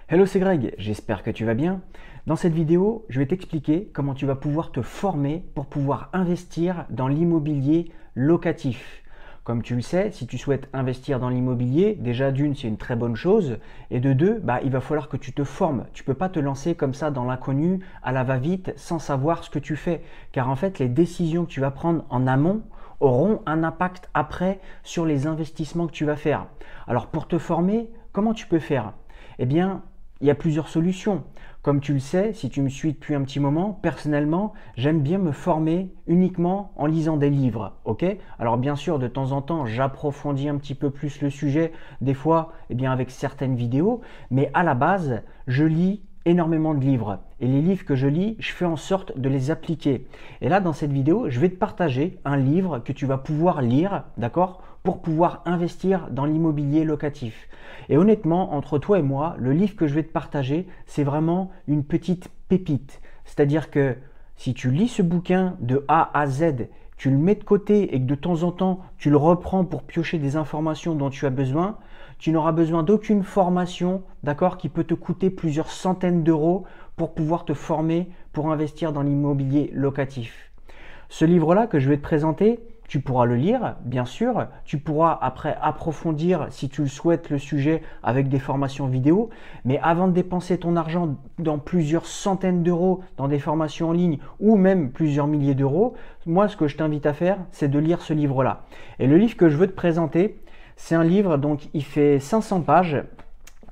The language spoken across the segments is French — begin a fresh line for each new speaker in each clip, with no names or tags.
Hello, c'est Greg, j'espère que tu vas bien. Dans cette vidéo, je vais t'expliquer comment tu vas pouvoir te former pour pouvoir investir dans l'immobilier locatif. Comme tu le sais, si tu souhaites investir dans l'immobilier, déjà d'une, c'est une très bonne chose, et de deux, il va falloir que tu te formes. Tu ne peux pas te lancer comme ça dans l'inconnu, à la va-vite, sans savoir ce que tu fais. Car en fait, les décisions que tu vas prendre en amont auront un impact après sur les investissements que tu vas faire. Alors pour te former, comment tu peux faire? Eh bien, il y a plusieurs solutions. Comme tu le sais, si tu me suis depuis un petit moment, personnellement, j'aime bien me former uniquement en lisant des livres. Ok? Alors bien sûr, de temps en temps, j'approfondis un petit peu plus le sujet, des fois avec certaines vidéos, mais à la base, je lis énormément de livres. Et les livres que je lis, je fais en sorte de les appliquer. Et là, dans cette vidéo, je vais te partager un livre que tu vas pouvoir lire, d'accord, pour pouvoir investir dans l'immobilier locatif. Et honnêtement, entre toi et moi, le livre que je vais te partager, c'est vraiment une petite pépite. C'est-à-dire que si tu lis ce bouquin de A à Z, tu le mets de côté et que de temps en temps, tu le reprends pour piocher des informations dont tu as besoin, tu n'auras besoin d'aucune formation, d'accord, qui peut te coûter plusieurs centaines d'euros pour pouvoir te former pour investir dans l'immobilier locatif. Ce livre-là que je vais te présenter, tu pourras le lire, bien sûr. Tu pourras après approfondir, si tu le souhaites, le sujet avec des formations vidéo. Mais avant de dépenser ton argent dans plusieurs centaines d'euros dans des formations en ligne ou même plusieurs milliers d'euros, moi, ce que je t'invite à faire, c'est de lire ce livre-là. Et le livre que je veux te présenter, c'est un livre, donc il fait 500 pages.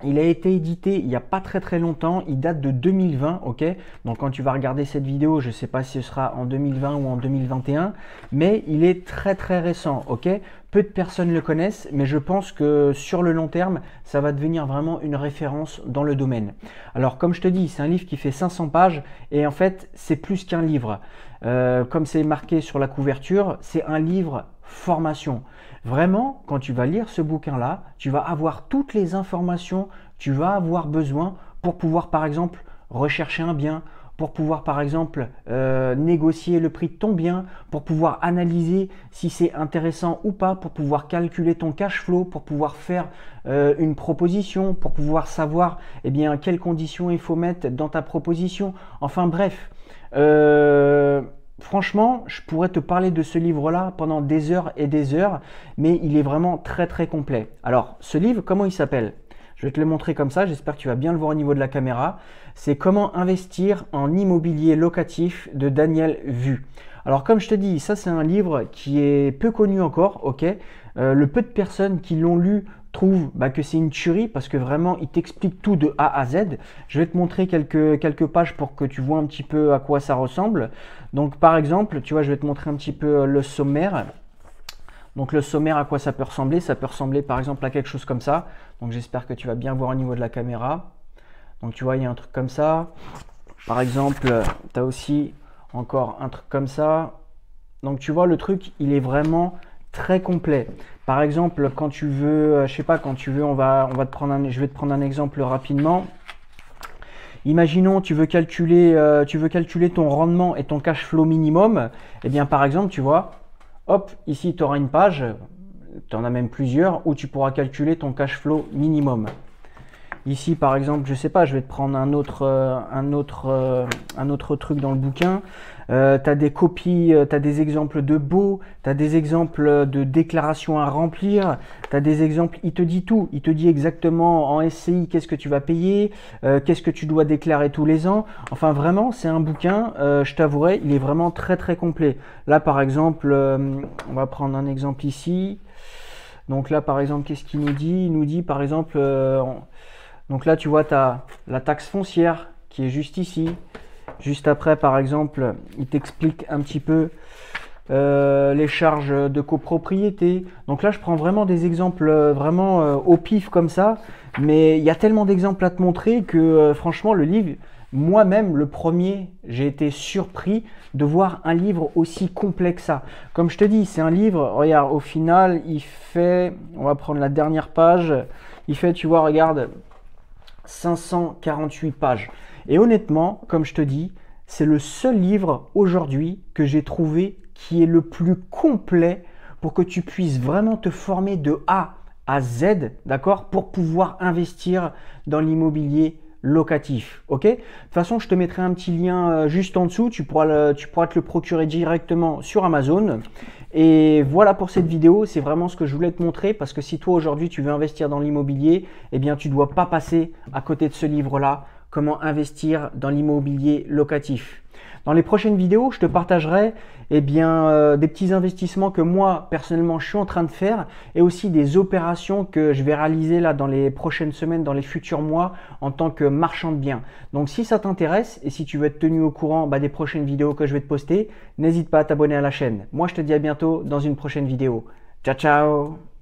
Il a été édité il n'y a pas très longtemps, il date de 2020, ok? Donc quand tu vas regarder cette vidéo, je ne sais pas si ce sera en 2020 ou en 2021, mais il est très récent, ok? Peu de personnes le connaissent, mais je pense que sur le long terme, ça va devenir vraiment une référence dans le domaine. Alors comme je te dis, c'est un livre qui fait 500 pages et en fait, c'est plus qu'un livre. Comme c'est marqué sur la couverture, c'est un livre formation. Vraiment, quand tu vas lire ce bouquin-là, tu vas avoir toutes les informations que tu vas avoir besoin pour pouvoir, par exemple, rechercher un bien, pour pouvoir, par exemple, négocier le prix de ton bien, pour pouvoir analyser si c'est intéressant ou pas, pour pouvoir calculer ton cash flow, pour pouvoir faire une proposition, pour pouvoir savoir quelles conditions il faut mettre dans ta proposition. Enfin bref, franchement, je pourrais te parler de ce livre-là pendant des heures et des heures, mais il est vraiment très complet. Alors, ce livre, comment il s'appelle? Je vais te le montrer comme ça, j'espère que tu vas bien le voir au niveau de la caméra. C'est Comment investir en immobilier locatif de Daniel Vu. Alors, comme je te dis, ça c'est un livre qui est peu connu encore, ok? Le peu de personnes qui l'ont lu trouvent que c'est une tuerie parce que vraiment il t'explique tout de A à Z. Je vais te montrer quelques pages pour que tu vois un petit peu à quoi ça ressemble. Donc par exemple, tu vois, je vais te montrer un petit peu le sommaire. Donc le sommaire, à quoi ça peut ressembler? Ça peut ressembler par exemple à quelque chose comme ça. Donc j'espère que tu vas bien voir au niveau de la caméra. Donc tu vois, il y a un truc comme ça. Par exemple, tu as aussi encore un truc comme ça. Donc tu vois, le truc, il est vraiment très complet. Par exemple, quand tu veux, je sais pas, quand tu veux, je vais te prendre un exemple rapidement. Imaginons, tu veux calculer ton rendement et ton cash flow minimum. Eh bien, par exemple, tu vois, hop, ici, tu auras une page, tu en as même plusieurs, où tu pourras calculer ton cash flow minimum. Ici, par exemple, je sais pas, je vais te prendre un autre truc dans le bouquin. Tu as des copies, tu as des exemples de baux, tu as des exemples de déclarations à remplir, tu as des exemples, il te dit tout. Il te dit exactement en SCI qu'est-ce que tu vas payer, qu'est-ce que tu dois déclarer tous les ans. Enfin, vraiment, c'est un bouquin, je t'avouerai, il est vraiment très complet. Là, par exemple, on va prendre un exemple ici. Donc là, par exemple, qu'est-ce qu'il nous dit? Il nous dit, par exemple... donc là, tu vois, tu as la taxe foncière qui est juste ici. Juste après, par exemple, il t'explique un petit peu les charges de copropriété. Donc là, je prends vraiment des exemples vraiment au pif comme ça. Mais il y a tellement d'exemples à te montrer que franchement, le livre, moi-même, le premier, j'ai été surpris de voir un livre aussi complet que ça. Comme je te dis, c'est un livre, regarde, au final, il fait, on va prendre la dernière page, il fait, tu vois, regarde, 548 pages. Et honnêtement, comme je te dis, c'est le seul livre aujourd'hui que j'ai trouvé qui est le plus complet pour que tu puisses vraiment te former de A à Z, d'accord, pour pouvoir investir dans l'immobilier locatif. Ok? De toute façon, je te mettrai un petit lien juste en dessous. Tu pourras te le procurer directement sur Amazon. Et voilà pour cette vidéo. C'est vraiment ce que je voulais te montrer parce que si toi aujourd'hui tu veux investir dans l'immobilier, eh bien tu ne dois pas passer à côté de ce livre-là. Comment investir dans l'immobilier locatif. Dans les prochaines vidéos, je te partagerai des petits investissements que moi, personnellement, je suis en train de faire et aussi des opérations que je vais réaliser là dans les prochaines semaines, dans les futurs mois en tant que marchand de biens. Donc, si ça t'intéresse et si tu veux être tenu au courant des prochaines vidéos que je vais te poster, n'hésite pas à t'abonner à la chaîne. Moi, je te dis à bientôt dans une prochaine vidéo. Ciao, ciao!